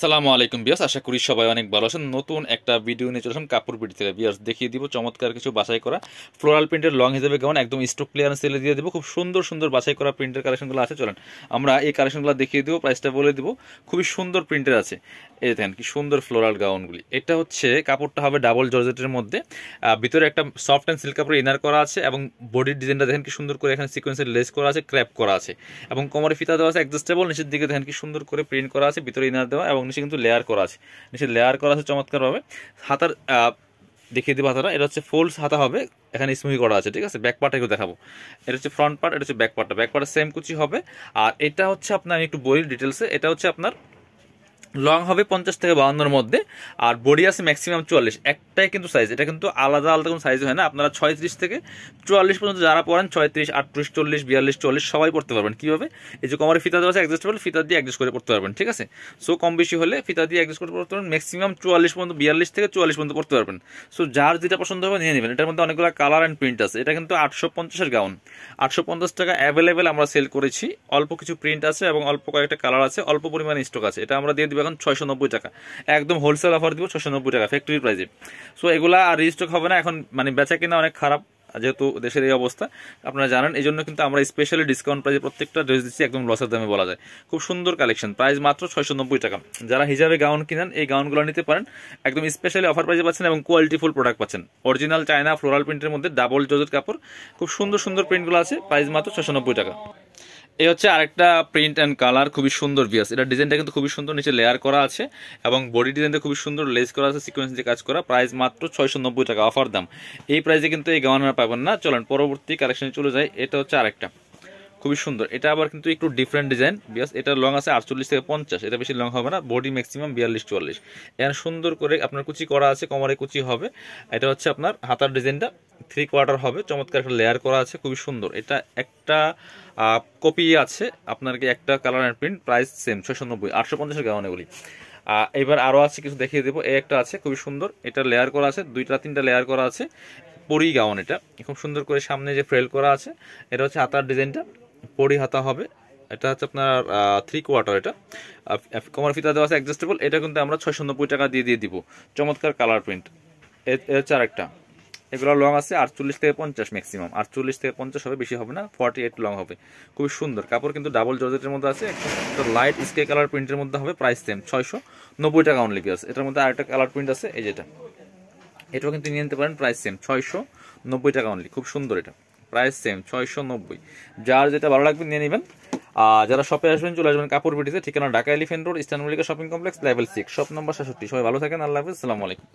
সালামু আলাইকুম বিয়াস, আশা করি সবাই অনেক ভালো আছেন। নতুন একটা ভিডিও নিয়ে চলে আসলাম কাপড় বিডি থেকে। বিয়াস দেখিয়ে দিব চমৎকার কিছু বাছাই করা ফ্লোরাল প্রিন্টের লং হিসেবে গাউন, একদম স্টক ক্লিয়ারেন্স সেলে দিয়ে দেবো। খুব সুন্দর সুন্দর বাছাই করা প্রিন্টের কালেকশনগুলো আছে, চলেন আমরা এই কালেকশনগুলো দেখিয়ে দেবো, প্রাইসটা বলে দিব। খুবই সুন্দর প্রিন্টের আছে, এই দেখেন কি সুন্দর ফ্লোরাল গাউনগুলি। এটা হচ্ছে কাপড়টা হবে ডাবল জর্জেটের মধ্যে, ভিতরে একটা সফট অ্যান্ড সিল্ক কাপড় ইনার করা আছে এবং বডির ডিজাইনটা দেখেন কি সুন্দর করে, এখানে সিকোয়েন্সের লেস করা আছে, ক্র্যাপ করা আছে এবং কোমরে ফিতা দেওয়া আছে অ্যাডজাস্টেবল। নিচের দিকে দেখেন কি সুন্দর করে প্রিন্ট করা আছে, ভিতরে ইনার দেওয়া এবং নিচে কিন্তু লেয়ার করা আছে, নিচে লেয়ার করা আছে চমৎকারভাবে। হাতার দেখিয়ে দিব হাতাটা, এটা হচ্ছে ফোল্ডস হাতা হবে, এখানে স্মুহি করা আছে, ঠিক আছে। ব্যাক পার্টটা একটু দেখাবো, এটা হচ্ছে ফ্রন্ট পার্ট, এটা হচ্ছে ব্যাক পার্টটা। ব্যাক পার্টে সেম কুচি হবে। আর এটা হচ্ছে আপনার, আমি একটু বলি ডিটেলসে, এটা হচ্ছে আপনার লং হবে 50 থেকে 52 মধ্যে, আর বডি আছে ম্যাক্সিমাম 44। একটাই কিন্তু সাইজ, এটা কিন্তু আলাদা আলাদা কোনো সাইজ হয় না। আপনারা 36 থেকে 44 পর্যন্ত যারা পড়েন, 36, 38, 40, 42, 40 সবাই পড়তে পারবেন। কীভাবে? এই যে কোমরে ফিতা দেওয়া আছে অ্যাডজাস্টেবল, ফিতা দিয়ে অ্যাডজাস্ট করে পড়তে পারবেন, ঠিক আছে। সো কম বেশি হলে ফিতা দিয়ে অ্যাডজাস্ট করে পড়তে পারবেন। ম্যাক্সিমাম 44 পর্যন্ত, 42 থেকে 44 পর্যন্ত পড়তে পারবেন। সো যার যেটা পছন্দ হবে নিয়ে নেবেন। এটার মধ্যে অনেকগুলো কালার অ্যান্ড প্রিন্ট আছে। এটা কিন্তু 850-এর গাউন, 850 টাকা অ্যাভেলেবেল আমরা সেল করেছি। অল্প কিছু প্রিন্ট আছে এবং অল্প কয়েকটা কালার আছে, অল্প পরিমাণে স্টক আছে। এটা আমরা দিয়ে দিব এখন 690 টাকা, একদম হোলসেল অফার দিব 690 টাকা ফ্যাক্টরি প্রাইসে। সো এগুলা আর রিস্টক হবে না এখন, মানে বেচা কিনা অনেক খারাপ যেহেতু দেশের এই অবস্থা আপনারা জানেন। এই জন্য কিন্তু আমরা স্পেশালি ডিসকাউন্ট প্রাইসে প্রত্যেকটা ড্রেস দিচ্ছি, একদম লসের দামে বলা যায়। খুব সুন্দর কালেকশন, প্রাইস মাত্র 690 টাকা। যারা হিজাবে গাউন কিনেন এই গাউনগুলো নিতে পারেন, একদম স্পেশালি অফার প্রাইসে পাচ্ছেন এবং কোয়ালিটিফুল প্রোডাক্ট পাচ্ছেন। অরিজিনাল চায়না ফ্লোরাল প্রিন্টের মধ্যে ডাবল জর্জেট কাপড়, খুব সুন্দর সুন্দর প্রিন্টগুলো আছে, প্রাইস মাত্র 690 টাকা। এই হচ্ছে আরেকটা প্রিন্ট অ্যান্ড কালার, খুবই সুন্দর বিয়াস। এটা ডিজাইনটা কিন্তু খুবই সুন্দর, নিচে লেয়ার করা আছে এবং বডি ডিজাইনটা খুবই সুন্দর, লেস করা আছে, সিকোয়েন্স দিয়ে কাজ করা। প্রাইস মাত্র 690 টাকা, অফার দাম। এই প্রাইসে কিন্তু এই গাউনটা পাবেন না। চলেন পরবর্তী কালেকশনে চলে যায়। এটা হচ্ছে আরেকটা খুবই সুন্দর, এটা আবার কিন্তু একটু ডিফারেন্ট ডিজাইন বিয়াস। এটা লং আছে 48 থেকে 50, এটা বেশি লং হবে না। Body maximum 42-44। এখানে সুন্দর করে আপনার কুচি করা আছে, কোমরে কুচি হবে। এটা হচ্ছে আপনার হাতার ডিজাইনটা 3/4 হবে, চমৎকার একটা লেয়ার করা আছে, খুবই সুন্দর। এটা একটা কপি আছে আপনার কি একটা colour and print, price same 690, 850-এর গাউন এগুলি। এবার আরও আছে কিছু দেখিয়ে দেবো। এই একটা আছে খুবই সুন্দর, এটা লেয়ার করা আছে, 2-3টা লেয়ার করা আছে, পরি গাউন। এটা খুব সুন্দর করে সামনে যে ফ্রেল করা আছে, এটা হচ্ছে হাতার ডিজাইনটা, পরি হাতা হবে। এটা হচ্ছে আপনার 3/4, এটা কোমর ফিতা দেওয়া আছে অ্যাডজাস্টেবল। এটা কিন্তু আমরা 690 টাকা দিয়ে দিব। চমৎকার কালার প্রিন্ট। এ হচ্ছে আরেকটা, এগুলো লং আছে 48 থেকে 50, ম্যাক্সিমাম 48 থেকে 50 হবে, বেশি হবে না। 48 লং হবে, খুবই সুন্দর কাপড়, কিন্তু ডাবল জর্জেটের মধ্যে আছে, একটা লাইট স্কাই কালার প্রিন্টের মধ্যে হবে। প্রাইস সেম 690 টাকা অনলি আছে। এটার মধ্যে আরেকটা কালার প্রিন্ট আছে, এই যেটা, এটাও কিন্তু নিয়ে নিতে পারেন। প্রাইস সেম 690 টাকা অনলি, খুব সুন্দর। এটা প্রাইস সেম 690। যার যেটা ভালো লাগবে নিয়ে নেবেন। যারা শপে আসবেন চলে আসবেন কাপড় বিটিতে, ঠিকানা Dhaka elephant road, eastern Mallika shopping complex, level 6, shop number 67। সবাই ভালো থাকেন, আল্লাহ হাফেজ, আসসালামু আলাইকুম।